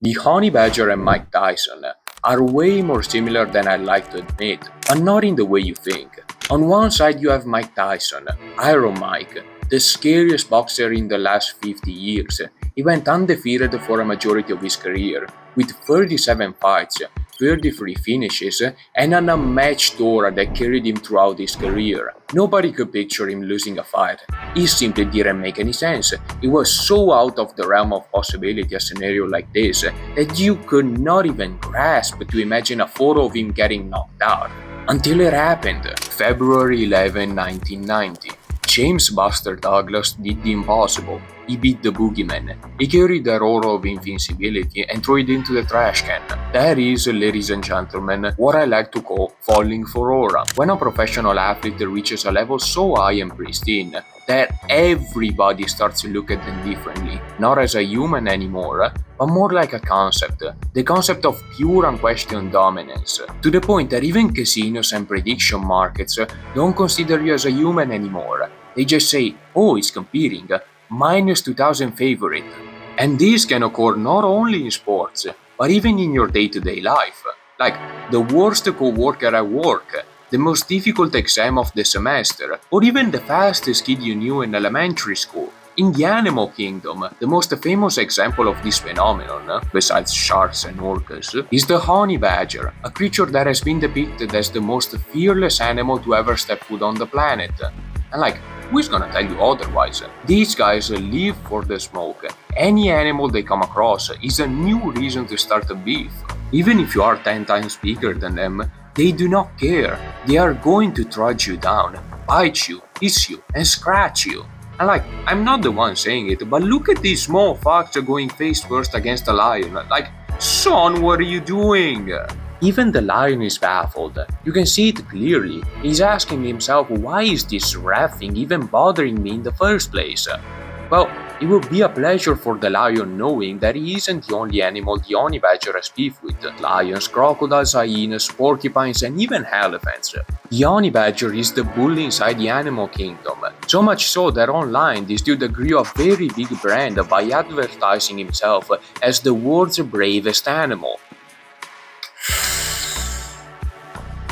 The honey badger and Mike Tyson are way more similar than I like to admit, but not in the way you think. On one side you have Mike Tyson, Iron Mike, the scariest boxer in the last 50 years. He went undefeated for a majority of his career, with 37 fights, 33 finishes, and an unmatched aura that carried him throughout his career. Nobody could picture him losing a fight. It simply didn't make any sense. It was so out of the realm of possibility a scenario like this that you could not even grasp to imagine a photo of him getting knocked out. Until it happened. February 11, 1990. James Buster Douglas did the impossible. He beat the boogeyman. He carried the aura of invincibility and threw it into the trash can. That is, ladies and gentlemen, what I like to call falling for aura. When a professional athlete reaches a level so high and pristine that everybody starts to look at them differently, not as a human anymore, but more like a concept. The concept of pure unquestioned dominance. To the point that even casinos and prediction markets don't consider you as a human anymore. They just say, oh, it's competing, minus 2000 favorite. And this can occur not only in sports, but even in your day-to-day life. Like the worst co-worker at work, the most difficult exam of the semester, or even the fastest kid you knew in elementary school. In the animal kingdom, the most famous example of this phenomenon, besides sharks and orcas, is the honey badger, a creature that has been depicted as the most fearless animal to ever step foot on the planet. And who's gonna tell you otherwise? These guys live for the smoke. Any animal they come across is a new reason to start a beef. Even if you are 10 times bigger than them, they do not care. They are going to trudge you down, bite you, hiss you, and scratch you. And I'm not the one saying it, but look at these small fucks going face first against a lion. Son, what are you doing? Even the lion is baffled. You can see it clearly. He's asking himself, why is this rat thing even bothering me in the first place? Well, it would be a pleasure for the lion knowing that he isn't the only animal the honey badger has beef with. Lions, crocodiles, hyenas, porcupines, and even elephants. The honey badger is the bully inside the animal kingdom. So much so that online this dude grew a very big brand by advertising himself as the world's bravest animal.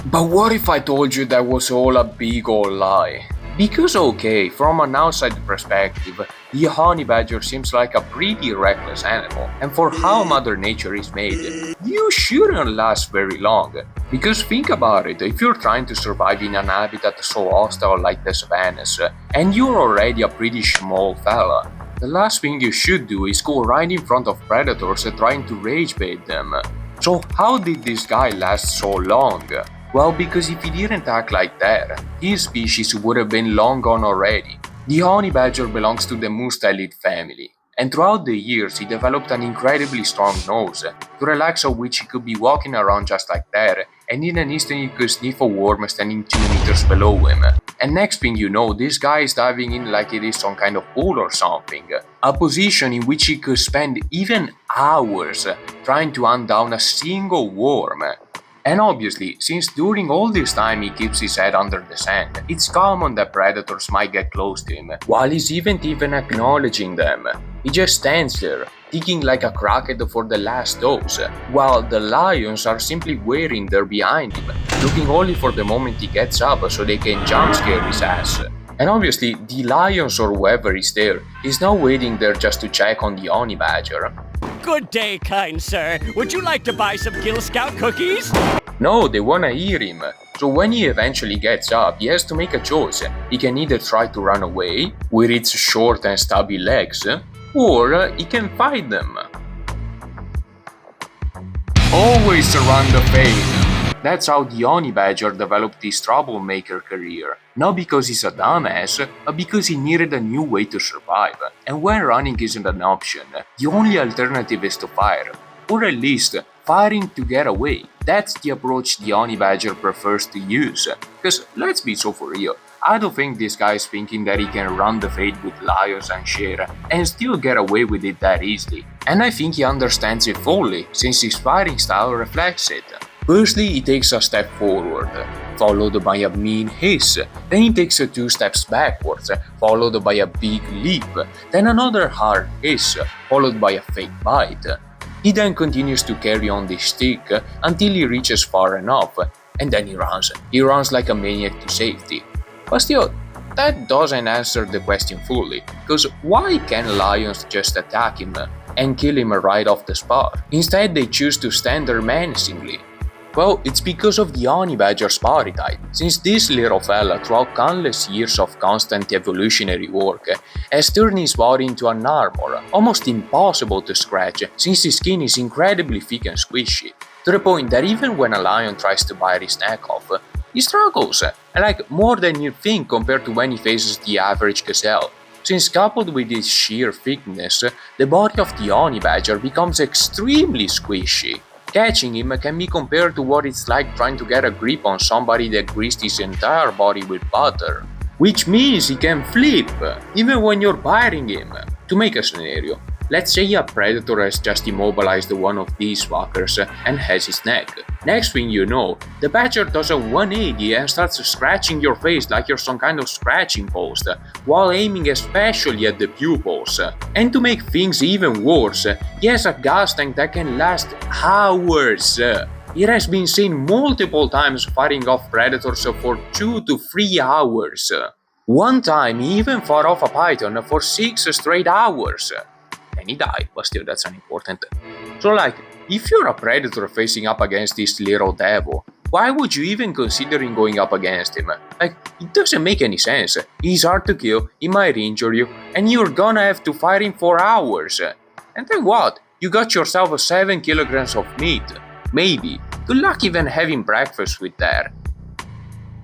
But what if I told you that was all a big old lie? Because okay, from an outside perspective, the honey badger seems like a pretty reckless animal, and for how Mother Nature is made, you shouldn't last very long. Because think about it, if you're trying to survive in an habitat so hostile like the savannas, and you're already a pretty small fella, the last thing you should do is go right in front of predators trying to rage bait them. So how did this guy last so long? Well, because if he didn't act like that, his species would have been long gone already. The honey badger belongs to the mustelid family, and throughout the years he developed an incredibly strong nose, the relax of which he could be walking around just like that, and in an instant he could sniff a worm standing 2 meters below him. And next thing you know, this guy is diving in like it is some kind of pool or something, a position in which he could spend even hours trying to hunt down a single worm. And obviously, since during all this time he keeps his head under the sand, it's common that predators might get close to him, while he's even acknowledging them. He just stands there, ticking like a crackhead for the last dose, while the lions are simply waiting there behind him, looking only for the moment he gets up so they can jump scare his ass. And obviously, the lions or whoever is there is now waiting there just to check on the honey badger. Good day, kind sir. Would you like to buy some Girl Scout cookies? No, they wanna hear him. So when he eventually gets up, he has to make a choice. He can either try to run away with its short and stubby legs, or he can fight them. Always run the fade. That's how the honey badger developed his troublemaker career. Not because he's a dumbass, but because he needed a new way to survive. And when running isn't an option, the only alternative is to fire. Or at least, firing to get away. That's the approach the honey badger prefers to use. Because let's be so for real, I don't think this guy is thinking that he can run the fade with lions and shit and still get away with it that easily. And I think he understands it fully, since his fighting style reflects it. Firstly, he takes a step forward, followed by a mean hiss. Then he takes 2 steps backwards, followed by a big leap. Then another hard hiss, followed by a fake bite. He then continues to carry on this stick until he reaches far enough, and then he runs. He runs like a maniac to safety. But still, that doesn't answer the question fully, because why can't lions just attack him and kill him right off the spot? Instead, they choose to stand there menacingly. Well, it's because of the honey badger's body type, since this little fella, throughout countless years of constant evolutionary work, has turned his body into an armor, almost impossible to scratch since his skin is incredibly thick and squishy, to the point that even when a lion tries to bite his neck off, he struggles, like more than you'd think compared to when he faces the average gazelle. Since coupled with its sheer thickness, the body of the honey badger becomes extremely squishy. Catching him can be compared to what it's like trying to get a grip on somebody that greased his entire body with butter. Which means he can flip, even when you're biting him. To make a scenario, let's say a predator has just immobilized one of these fuckers and has his neck. Next thing you know, the badger does a 180 and starts scratching your face like you're some kind of scratching post, while aiming especially at the pupils. And to make things even worse, he has a gas tank that can last hours. It has been seen multiple times fighting off predators for 2 to 3 hours. One time he even fought off a python for 6 straight hours. And he died, but still that's unimportant. So if you're a predator facing up against this little devil, why would you even considering going up against him? It doesn't make any sense. He's hard to kill, he might injure you, and you're gonna have to fight him for hours. And then what? You got yourself 7 kilograms of meat. Maybe. Good luck even having breakfast with that.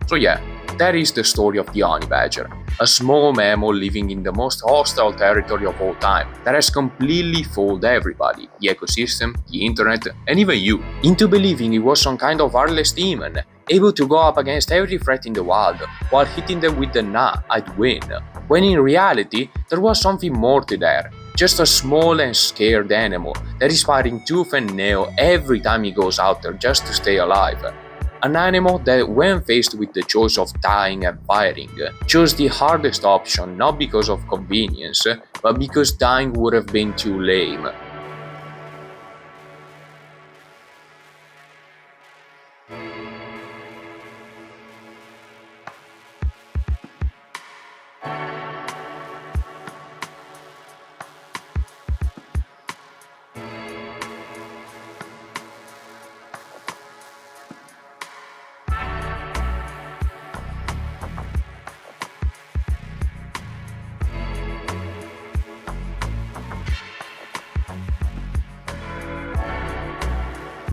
So yeah, that is the story of the honey badger, a small mammal living in the most hostile territory of all time that has completely fooled everybody, the ecosystem, the internet, and even you, into believing it was some kind of heartless demon, able to go up against every threat in the wild while hitting them with the "nah, I'd win," when in reality there was something more to that. Just a small and scared animal that is fighting tooth and nail every time he goes out there just to stay alive. An animal that, when faced with the choice of dying and fighting, chose the hardest option not because of convenience, but because dying would have been too lame.